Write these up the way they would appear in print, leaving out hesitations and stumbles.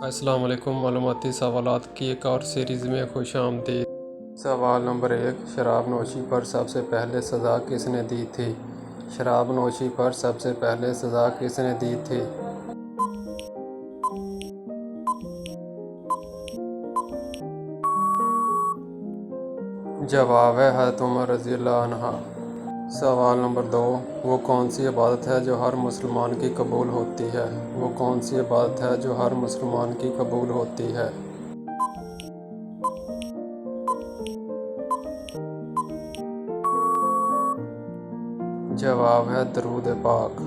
السلام علیکم۔ معلوماتی سوالات کی ایک اور سیریز میں خوش آمدید۔ سوال نمبر 1، شراب نوشی پر سب سے پہلے سزا کس نے دی تھی؟ شراب نوشی پر سب سے پہلے سزا کس نے دی تھی؟ جواب ہے حضرت عمر رضی اللہ عنہ۔ سوال نمبر 2، وہ کون سی عبادت ہے جو ہر مسلمان کی قبول ہوتی ہے؟ وہ کون سی عبادت ہے جو ہر مسلمان کی قبول ہوتی ہے؟ جواب ہے درود پاک۔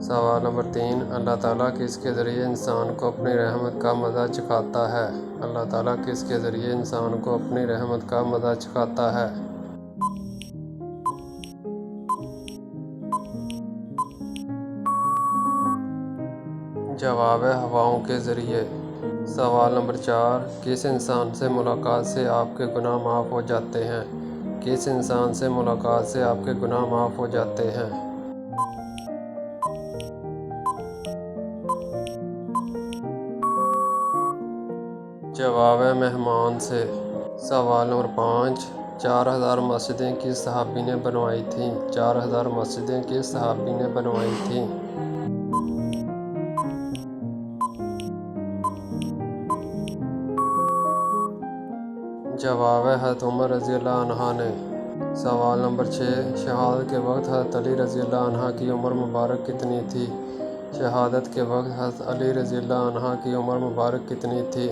سوال نمبر 3، اللہ تعالیٰ کس کے ذریعے انسان کو اپنی رحمت کا مزہ چکھاتا ہے؟ اللہ تعالیٰ کس کے ذریعے انسان کو اپنی رحمت کا مزہ چکھاتا ہے؟ جواب ہے ہواؤں کے ذریعے۔ سوال نمبر 4، کس انسان سے ملاقات سے آپ کے گناہ معاف ہو جاتے ہیں؟ کس انسان سے ملاقات سے آپ کے گناہ معاف ہو جاتے ہیں؟ جواب ہے مہمان سے۔ سوال نمبر 5، 4000 مسجدیں کس صحابی نے بنوائی تھیں؟ 4000 مسجدیں کس صحابی نے بنوائی تھیں؟ جواب ہے حضرت عمر رضی اللہ عنہ نے۔ سوال نمبر 6، شہادت کے وقت حضرت علی رضی اللہ عنہ کی عمر مبارک کتنی تھی؟ شہادت کے وقت حضرت علی رضی اللہ عنہ کی عمر مبارک کتنی تھی؟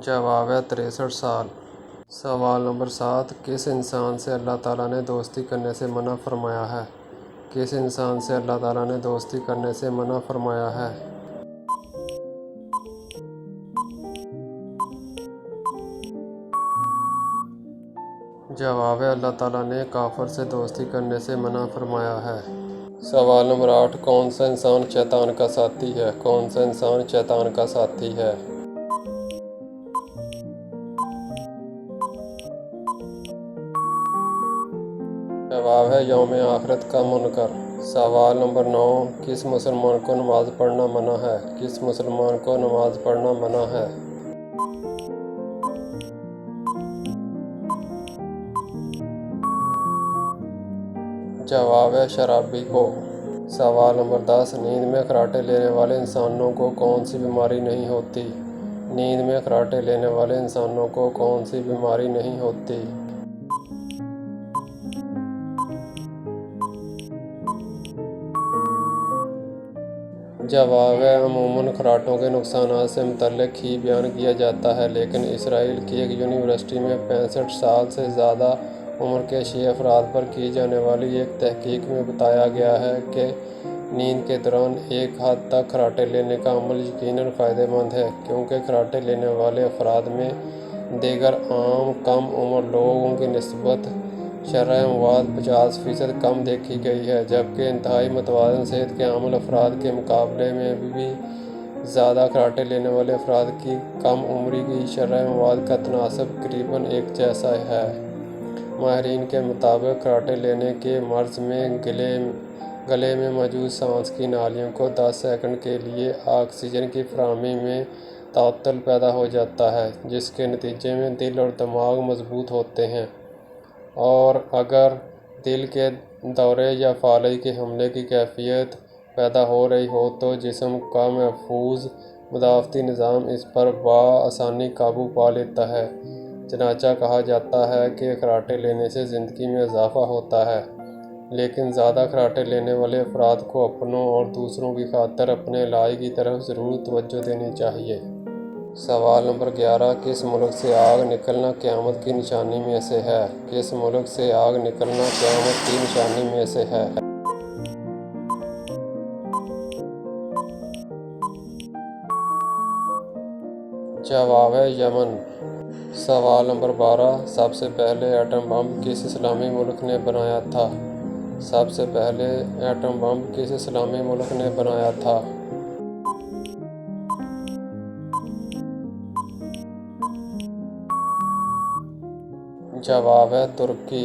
جواب ہے 63 سال۔ سوال نمبر 7، کس انسان سے اللہ تعالیٰ نے دوستی کرنے سے منع فرمایا ہے؟ کس انسان سے اللہ تعالیٰ نے دوستی کرنے سے منع فرمایا ہے؟ جواب ہے اللہ تعالیٰ نے کافر سے دوستی کرنے سے منع فرمایا ہے۔ سوال نمبر 8، کون سا انسان شیطان کا ساتھی ہے؟ کون سا انسان شیطان کا ساتھی ہے؟ جواب ہے یوم آخرت کا منکر۔ سوال نمبر 9، کس مسلمان کو نماز پڑھنا منع ہے؟ کس مسلمان کو نماز پڑھنا منع ہے؟ جواب ہے شرابی کو۔ سوال نمبر 10، نیند میں خراٹے لینے والے انسانوں کو کون سی بیماری نہیں ہوتی؟ نیند میں خراٹے لینے والے انسانوں کو کون سی بیماری نہیں ہوتی؟ جواب ہے عموماً خراٹوں کے نقصانات سے متعلق ہی بیان کیا جاتا ہے، لیکن اسرائیل کی ایک یونیورسٹی میں 65 سال سے زیادہ عمر کے 6 افراد پر کی جانے والی ایک تحقیق میں بتایا گیا ہے کہ نیند کے دوران ایک حد تک خراٹے لینے کا عمل یقیناً فائدہ مند ہے، کیونکہ خراٹے لینے والے افراد میں دیگر عام کم عمر لوگوں کی نسبت شرح اموات 50% کم دیکھی گئی ہے، جبکہ انتہائی متوازن صحت کے حامل افراد کے مقابلے میں بھی زیادہ خراٹے لینے والے افراد کی کم عمری کی شرح اموات کا تناسب تقریباً ایک جیسا ہے۔ ماہرین کے مطابق خراٹے لینے کے مرض میں گلے میں موجود سانس کی نالیوں کو 10 سیکنڈ کے لیے آکسیجن کی فراہمی میں تعطل پیدا ہو جاتا ہے، جس کے نتیجے میں دل اور دماغ مضبوط ہوتے ہیں، اور اگر دل کے دورے یا فالج کے حملے کی کیفیت پیدا ہو رہی ہو تو جسم کا محفوظ مدافعتی نظام اس پر بآسانی قابو پا لیتا ہے۔ چنانچہ کہا جاتا ہے کہ خراٹے لینے سے زندگی میں اضافہ ہوتا ہے، لیکن زیادہ خراٹے لینے والے افراد کو اپنوں اور دوسروں کی خاطر اپنے علاج کی طرف ضرور توجہ دینی چاہیے۔ سوال نمبر 11، کس ملک سے آگ نکلنا قیامت کی نشانی میں سے ہے؟ کس ملک سے آگ نکلنا قیامت کی نشانی میں سے ہے؟ جواب ہے یمن۔ سوال نمبر 12، سب سے پہلے ایٹم بم کس اسلامی ملک نے بنایا تھا؟ سب سے پہلے ایٹم بم کس اسلامی ملک نے بنایا تھا؟ جواب ہے ترکی۔